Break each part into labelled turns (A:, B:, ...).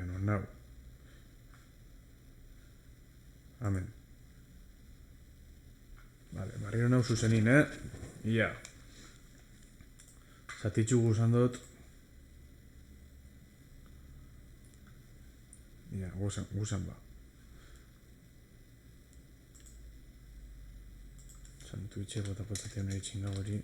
A: Baina non nau. Amen. Vale, barriro nau zuzenin, Ia. Zatitxu guzan dut. Ia, guzan ba. Santu itxe bota potzatzen nahi txinga hori.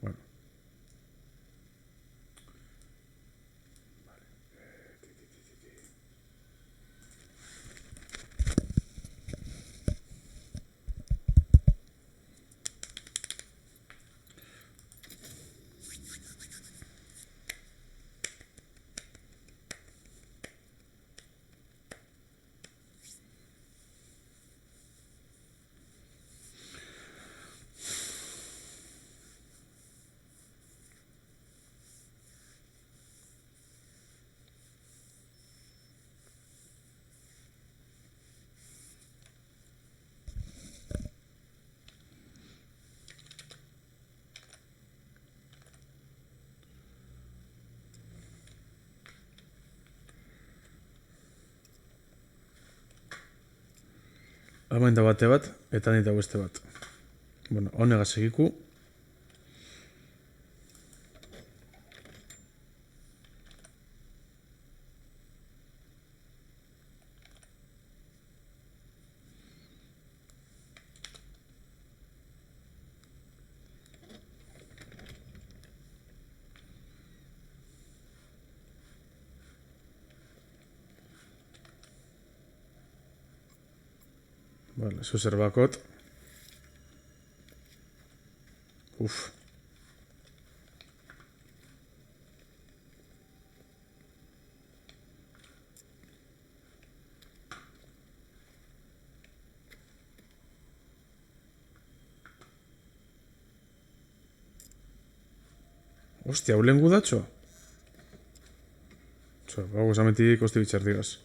A: Bueno. Hemen da bate bat, eta nita beste bat. Bueno, honega segiku. Vale, zuzer bakot. Uf. Hostia, hau lehen gudatxo? Hau esametik kosti bitxar digaz.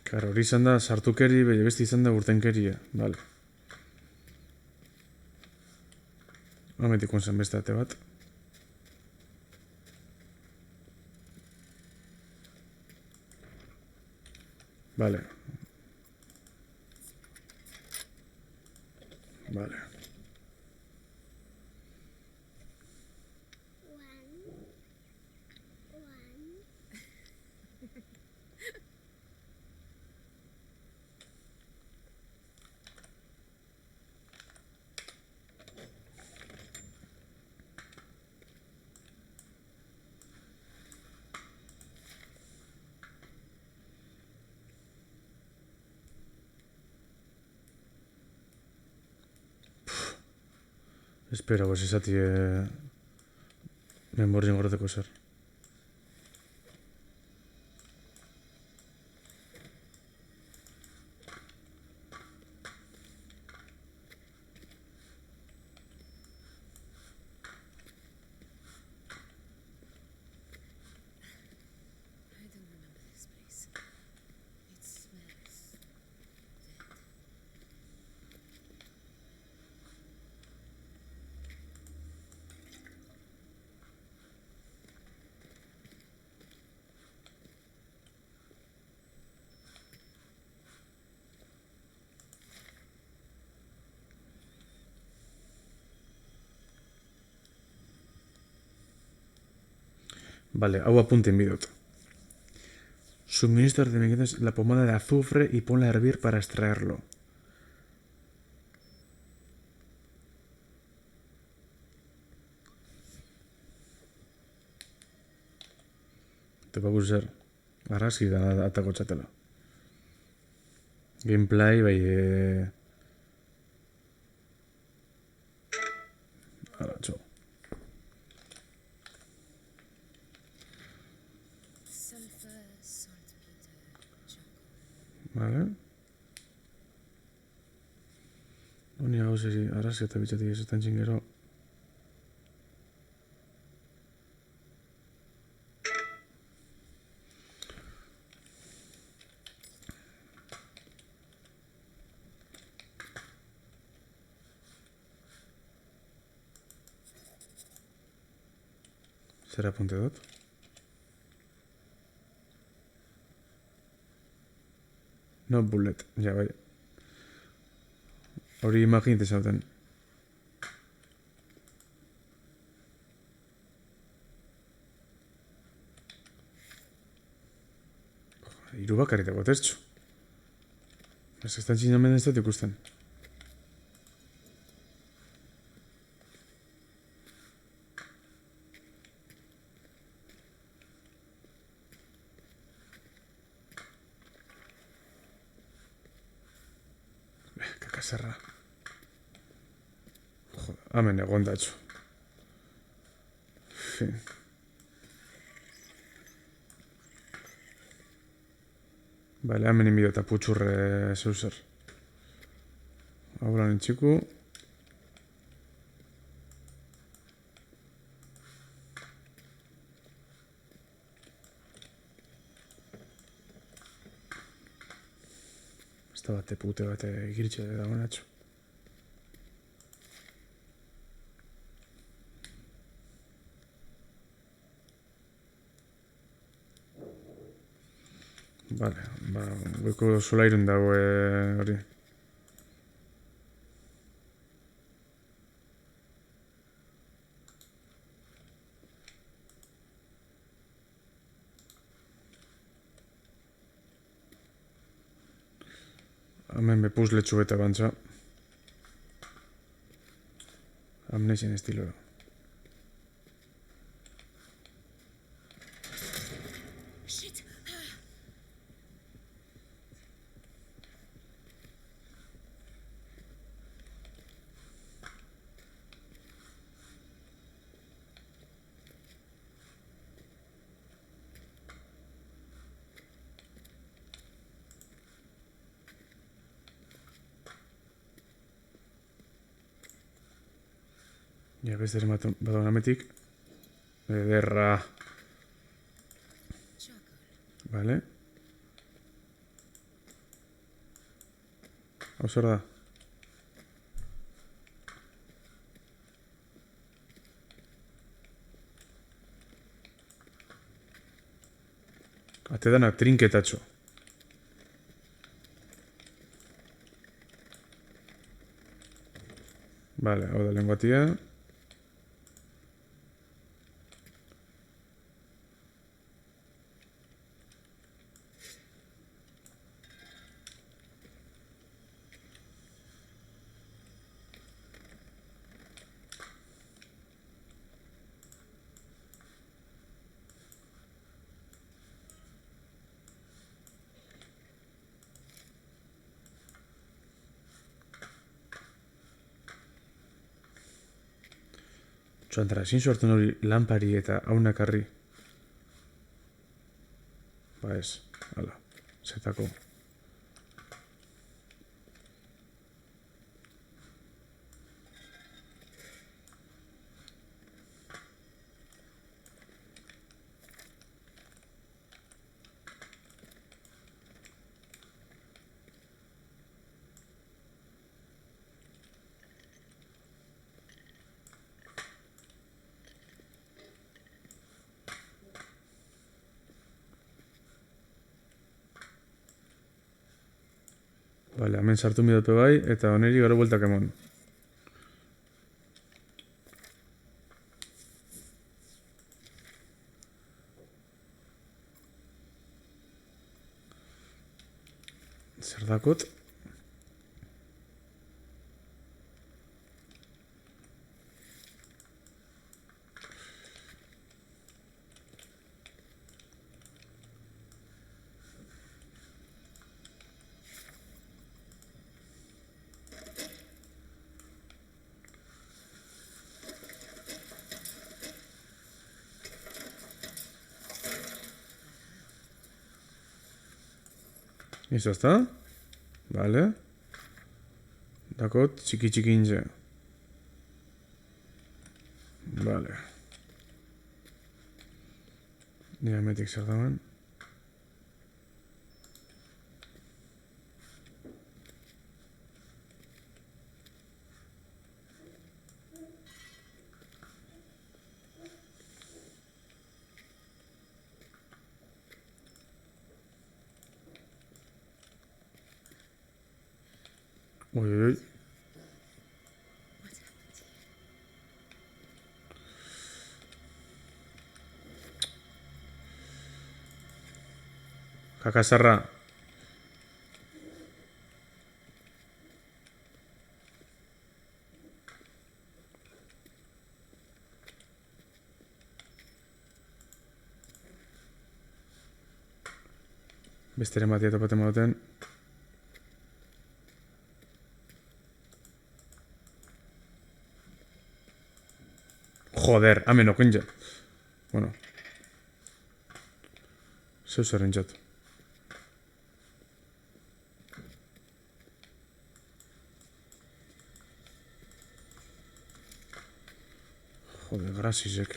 A: Karo, hori izan da sartukeri, bere besti izan da urtenkeria. Vale. Hametik unzen beste ate bat. Vale. Vale. Espera, pues izati memorien gorreteko zer. Vale, hau apunten bidot. Suministro de ingredientes la pomada de azufre y ponla a hervir para extraerlo. Te va a usar arraski da atako txatela. Gameplay, bai... Ara, txo. Vale. Honi hau zeri arrazia eta bitxatik ez etan txingero. Zer apunte dut? No bullet, ja bai. Hori imaginte zauten. Hiru bakarritako tertxo. Ez estan txinamen ez dut ikusten. Kakazerra. Joder, hemen egon datxo. Fin. Bale, hemen inbido eta putxurre zeuzer. Hauran entxiku. Ez da bate pute bate giritxe dagoen atxo. Vale, ba, goiko solairun dago hori. Hemen be puzletxu bete bantza. Amnesien estilo.
B: Shit.
A: Ja, beste ere badagoen ametik. Ederra. Vale. Hau zer da? Ate dana trinketatxo. Vale, hau da lenguatia. Txantara, ezin sortzen hori lanpari eta haunakarri. Ba ez, hala, zetako. Vale, hemen sartu midope bai, eta oneri gero bueltak emon. Zer dakot? Listo, ezta? Vale. Dakot, txiki intze. Vale. Diametik zer dauen. Oi.
B: What happened here?
A: Kakazarra. Besteren batia topaten bauten. Joder, hemen okenja. Bueno. Zeu zerrentzat. Joder, grasizek.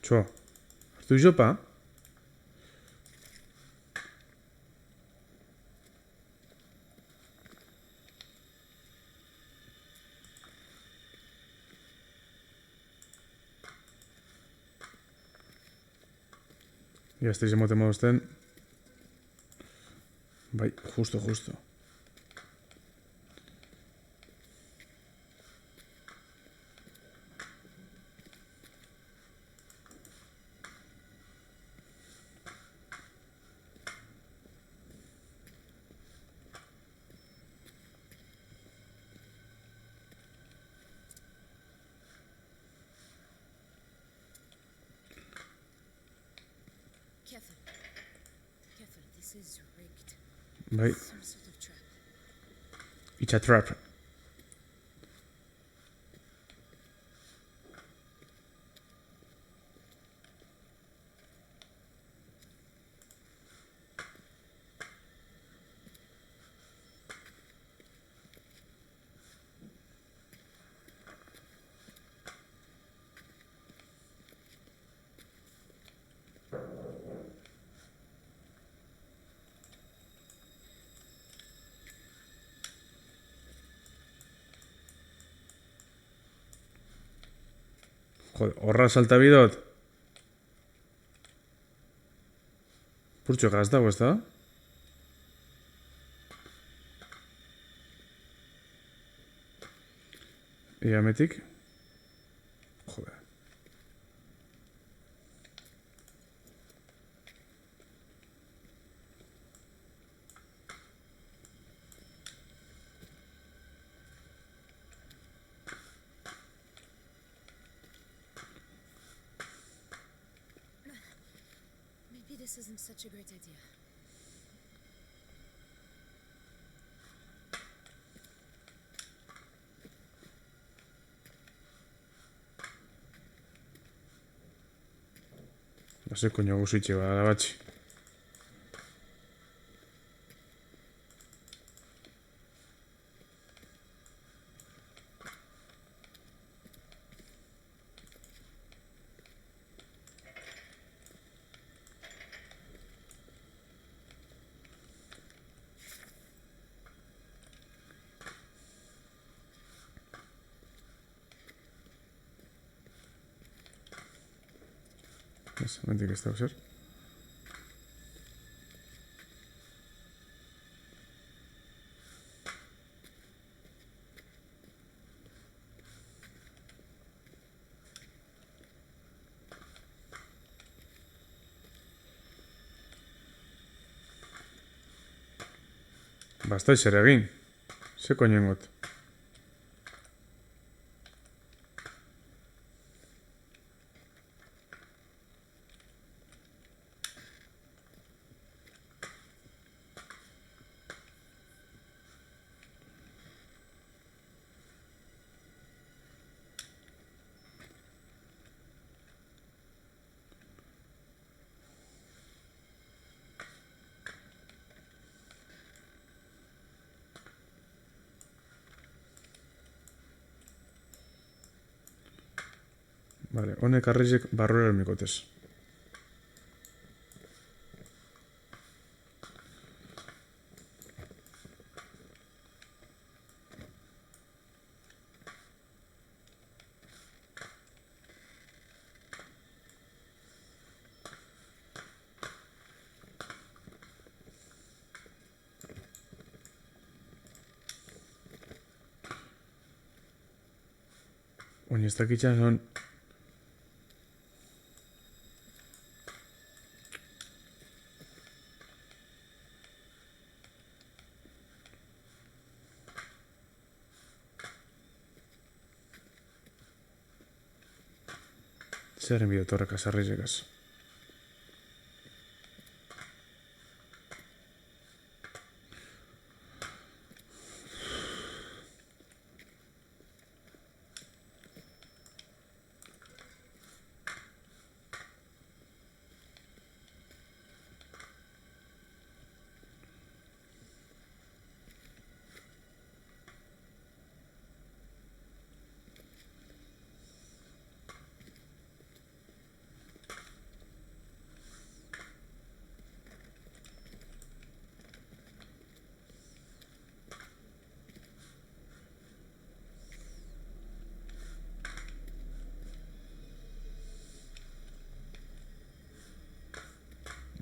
A: Txo. Hartu izopa? Ya estáis emoten moduzten. Bai, justo.
B: Careful. Careful, this is rigged.
A: Bai,
B: Some sort of trap.
A: it's a trap. Joder, horra salta bidot. Purtxo gazdago, ez da? Iametik. Joder.
B: Maybe this isn't such a great idea.
A: No sé, coño, guzitxe bada batxi. Ez, mentik ez dago zer. Basta zer egin. Ze koño ingot. Vale, honek arrizek barrura ermikotez. Oin ez dakitxan son... Zer enbio torrekaz arrizekaz.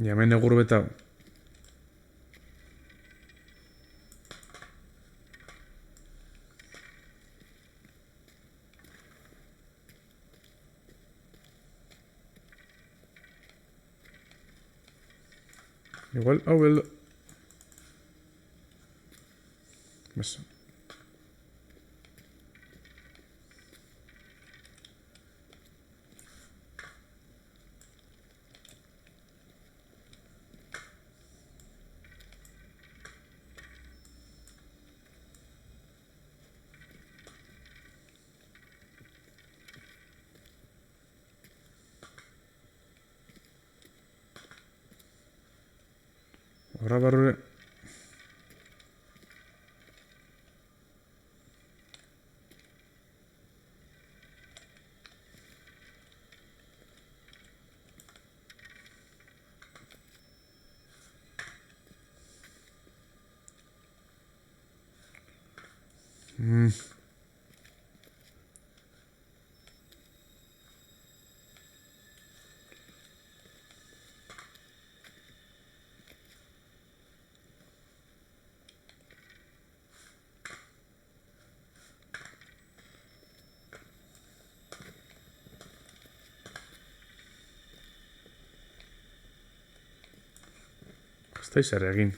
A: Ja, hemen egur beta. Igual, hau beldo. Bes. Horra barrure... Ez da izar egin.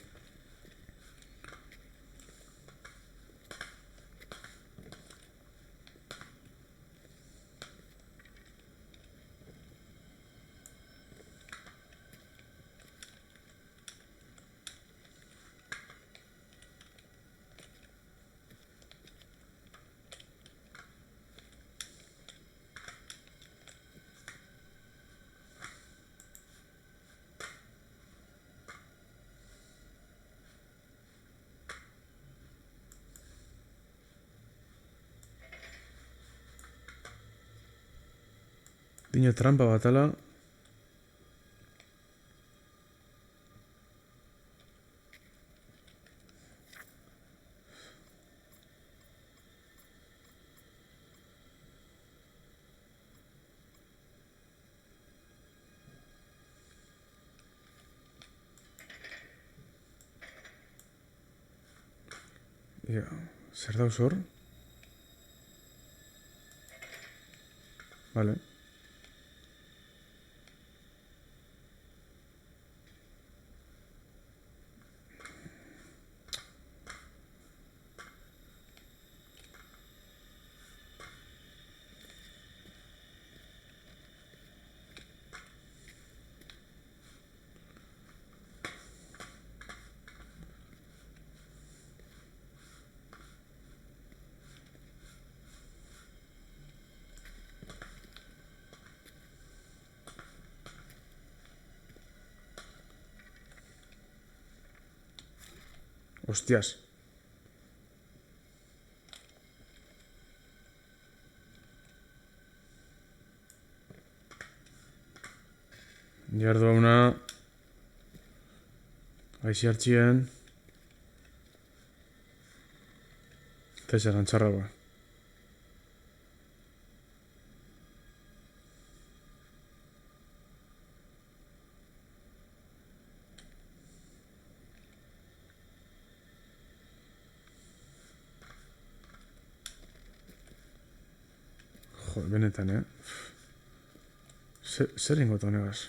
A: Dino trampa batala. Ja, zer dauz hor? Vale. Hostias. Jardu hauna. Aixi hartxien. Eta esan txarra ba. Joder, benetan, Zer ingotu honegaz?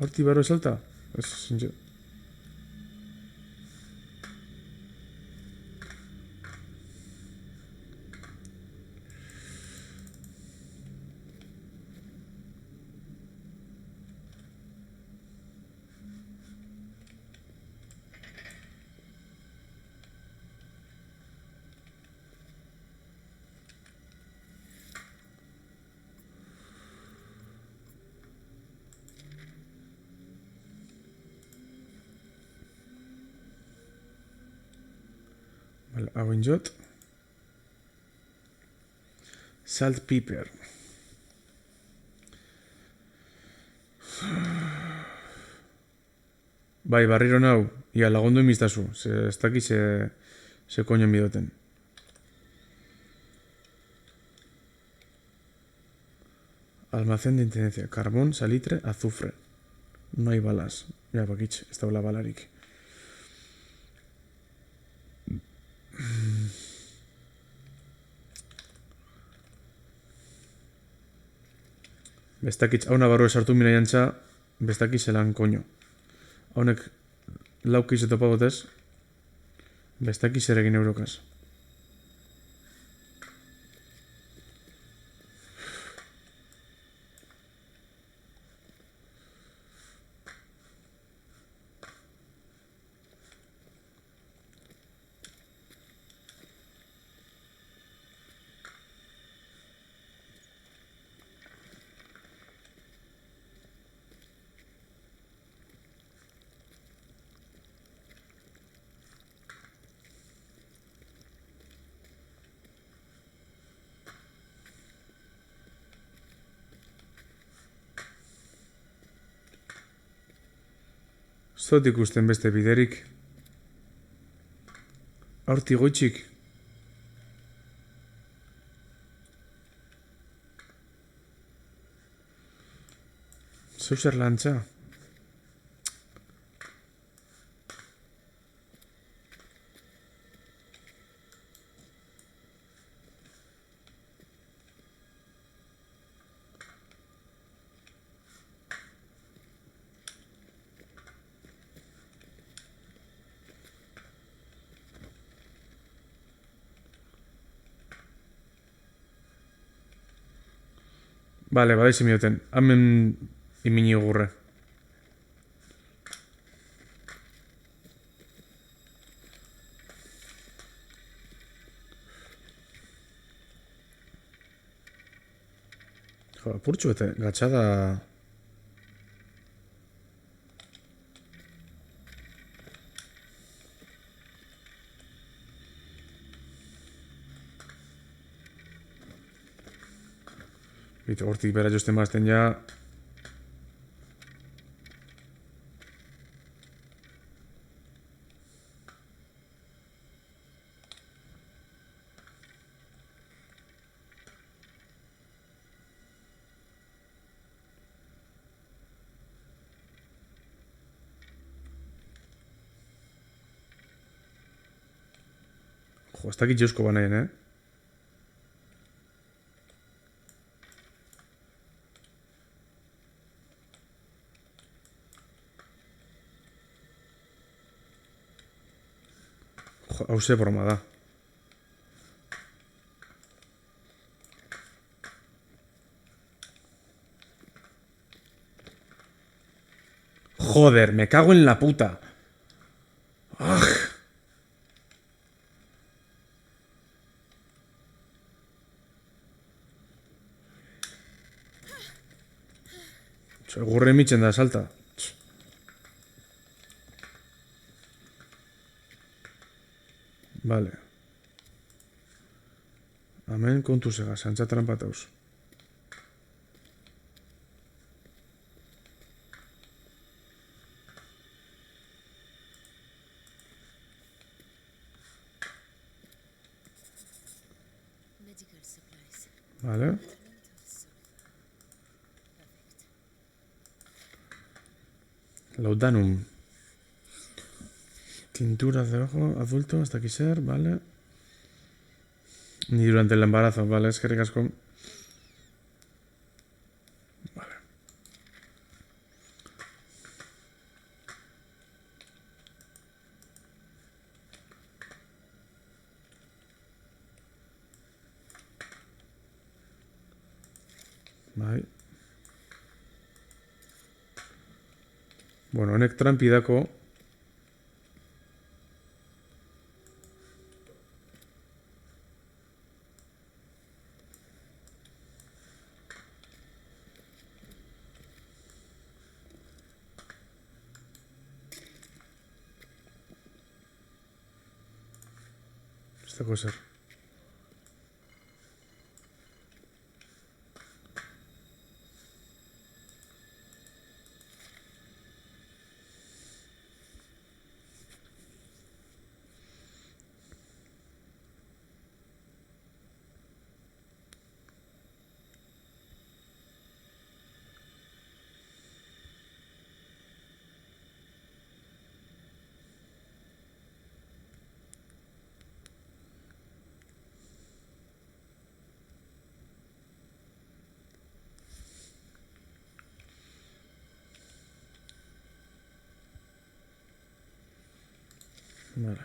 A: Horti barro salta? Ez, zintxo. Vale, hau injot. Salt pepper. Bai, barriro nau. Ia, lagundu imiztazu. Ez daki ze koño bidoten. Almacén de intendencia. Carbón, salitre, azufre. No hay balas. Ja, bakitx, ez daula balarik. Bestakitz, hauna barru esartu mira jantza, bestakitz zelan koño. Haunek laukiz etopagotez, bestakitz eregin eurokaz. Zot ikusten beste biderik. Horti goitxik. Zeu zer lantza. Bale, badaizi mioten. Hemen imini gurre. Jo, apurtxu eta gatxada... Bito, hortik bera josten bazten ja... Jo, ez dakit jausko banaien, Jo, hau ze broma da. Joder, me cago en la puta. ¡Ah! Egurre mitzen da, salta. Vale. Hemen kontu segaz, antza trampatauz.
B: Medical supplies.
A: Vale.
B: Element of soap. Perfect.
A: Laudanum. Tintura de ojo adulto hasta aquí ser, vale. Ni durante el embarazo, vale, es que ricasco. Vale. Bai. Bueno, honek trampidako. Esta cosa. Vale.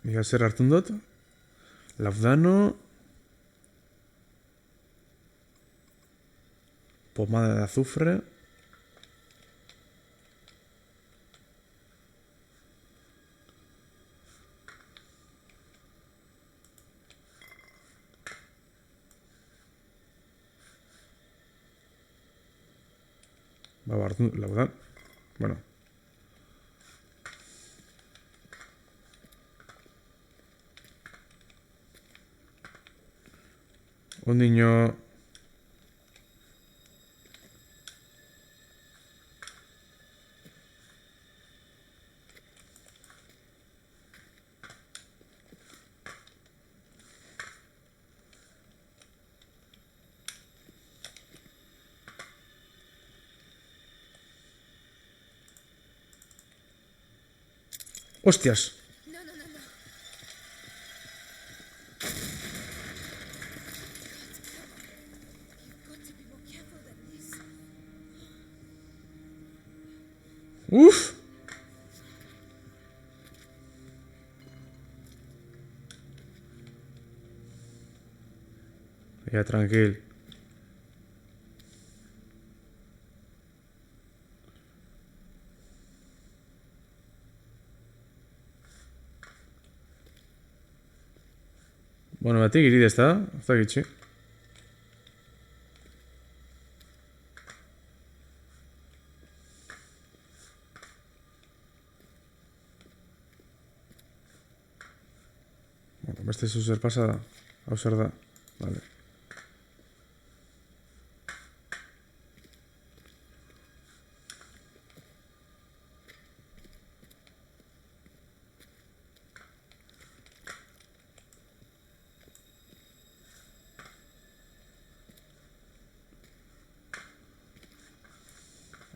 A: Mira, zer hartun dut. Laudano. Pomada de azufre. Ba, hartun laudan. Bueno. Ondiño. Hostias.
B: No, no, no, no. You've got to be more careful than this.
A: Uf. Ya, tranquil. Bueno, batik iride ez da? Ez da gitxi. Bueno, beste zuzer pasa da. Hau zer da. Vale.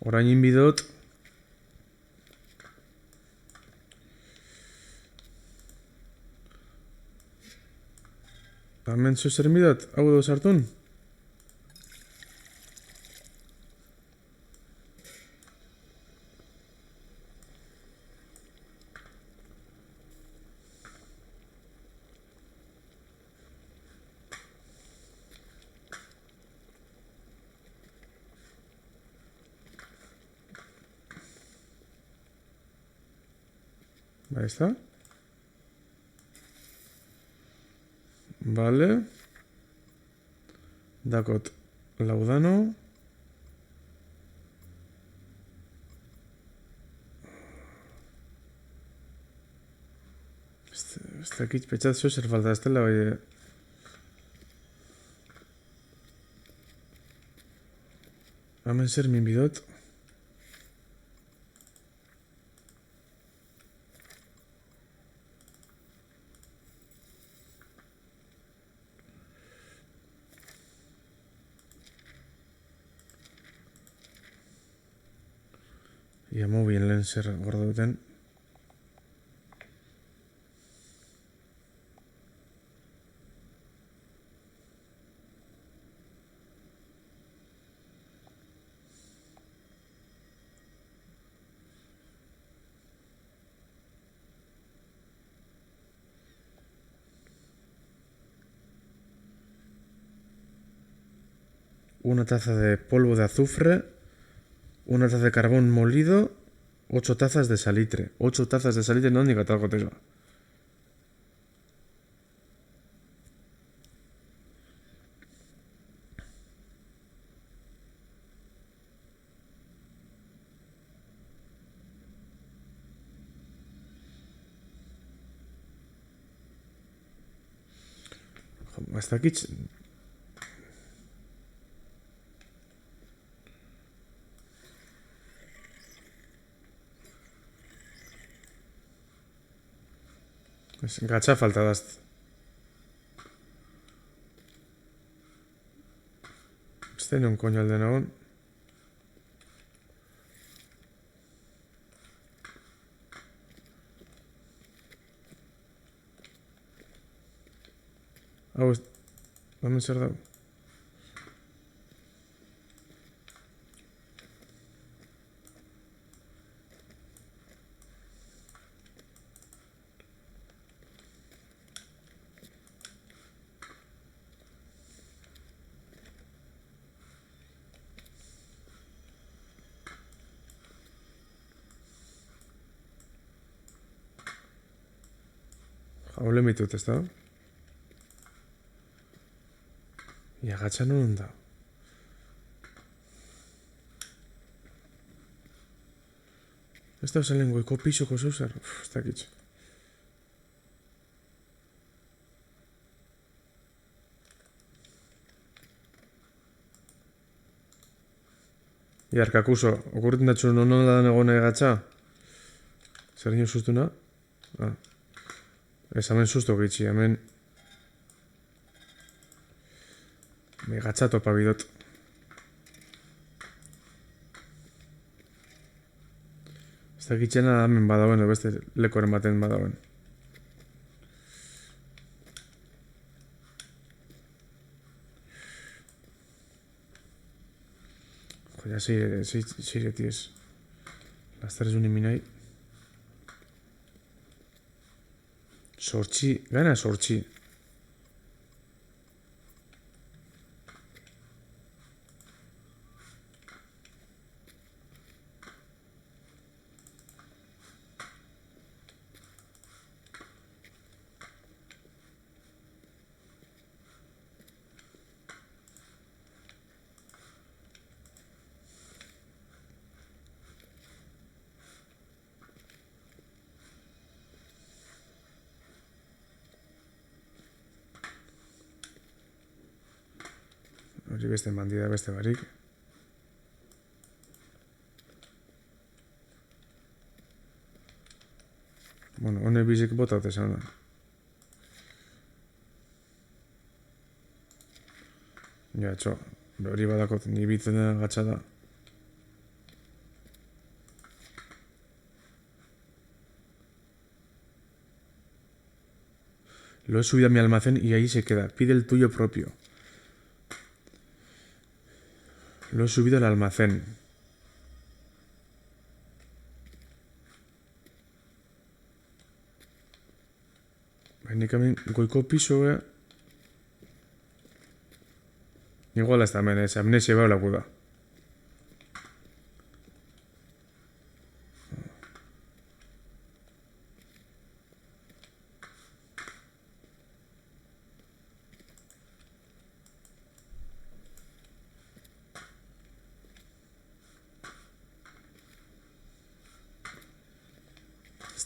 A: Orain inbidot. Hemen zuzer inbidot. Hau edo sartun. Ahí está. Vale. Dakot laudano. Ez dakit petxatzu zer falta ez dela, bai... Hemen zer min bidot. Ia mobien lehen zer gordo duten. Una taza de polvo de azufre, una taza de carbón molido, 8 tazas de salitre. 8 tazas de salitre no nik atalgo teza. Ez dakit... Gatxa falta dazt. Ez da non koño alde nagon. Hau ez... Hemen zer dago? Hau lehen bitut, ez da? Ia gatxa non da? Ez da zelen goiko pisoko zuzer? Ez dakit. Iar kakuso, okurritzen datxu non da negone gatxa? Zer nio sustuna? Ah. Ez hemen susto gitxi, hemen... Me gatxa topa bidot. Ez dakitxena hemen badauen, beste lekoren baten badauen. Jo, ya seire, tíos. Las 3 uniminai. Sortxi, gana sortxi. Hori beste mandida beste barik. Bueno, hone bizik bota ote zauna. Ja, txo, hori badakot, ni bitzen da gatsa da. Lo he subido a mi almacén y ahí se queda. Pide el tuyo propio. Lo he subido al almacén. Nik hemen goiko pisoa... Igual hasta hemen, ez amnesia bau lagu da.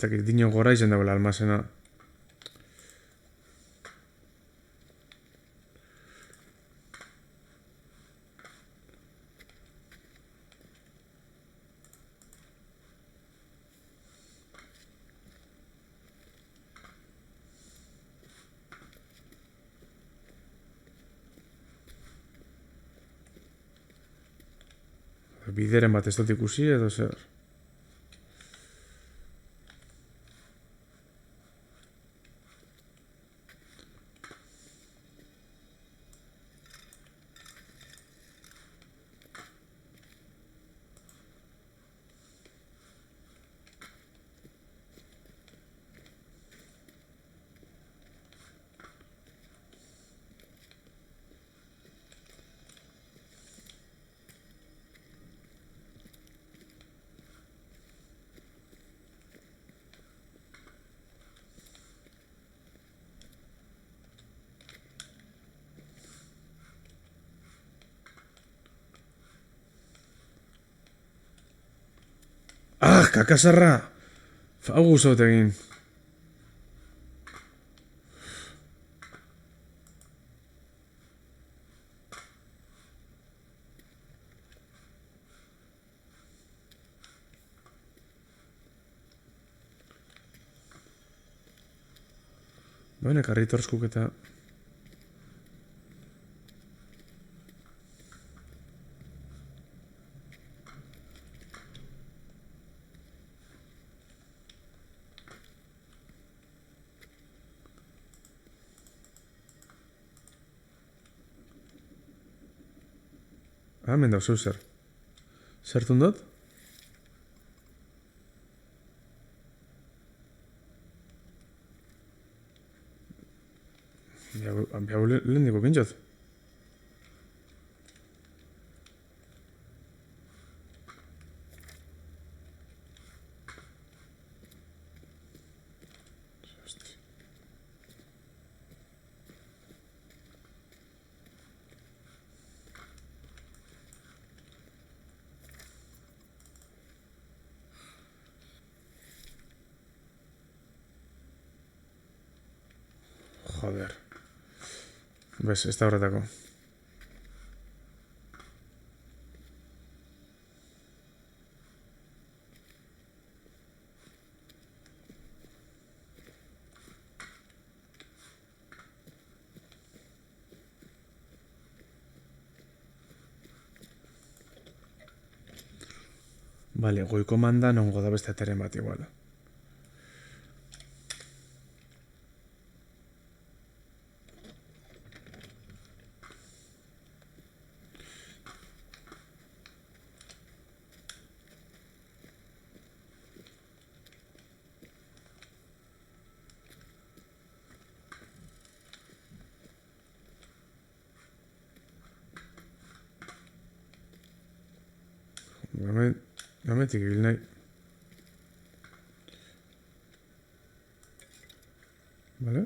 A: dakit, dino gora izan dagoela almazena. Bideren bat ez dut ikusi edo zer. Ah, kakasarra! Hau guzaut egin. Baina, karritorskuk eta... Ah, hemen dauz zer. Zertun dut? Biau lehen diko kintzat. Joder. Bez, ez da horretako. Vale, goiko mandan ongo da beste ateren bat igual. Gametik ibil nahi. Vale?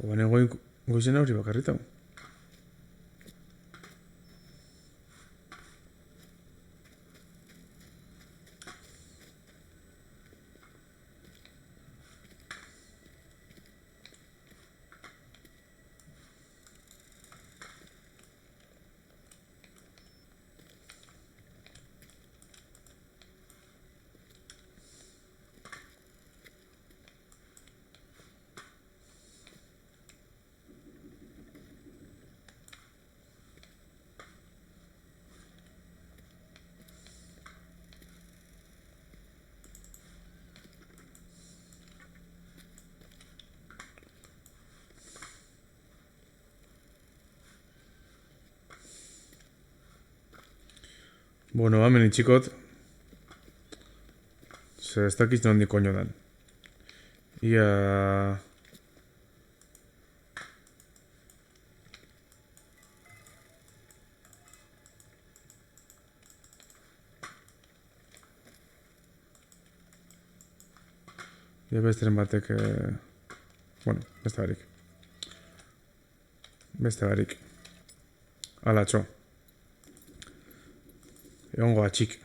A: Jo, baina goizen hori bakarritau. Bueno, hemen itxikot. Ze ez dakiz nondi koño dan. Ia... Ia besteren batek... Bueno, beste barik. Beste barik. Ala, txo. Egongo atxik.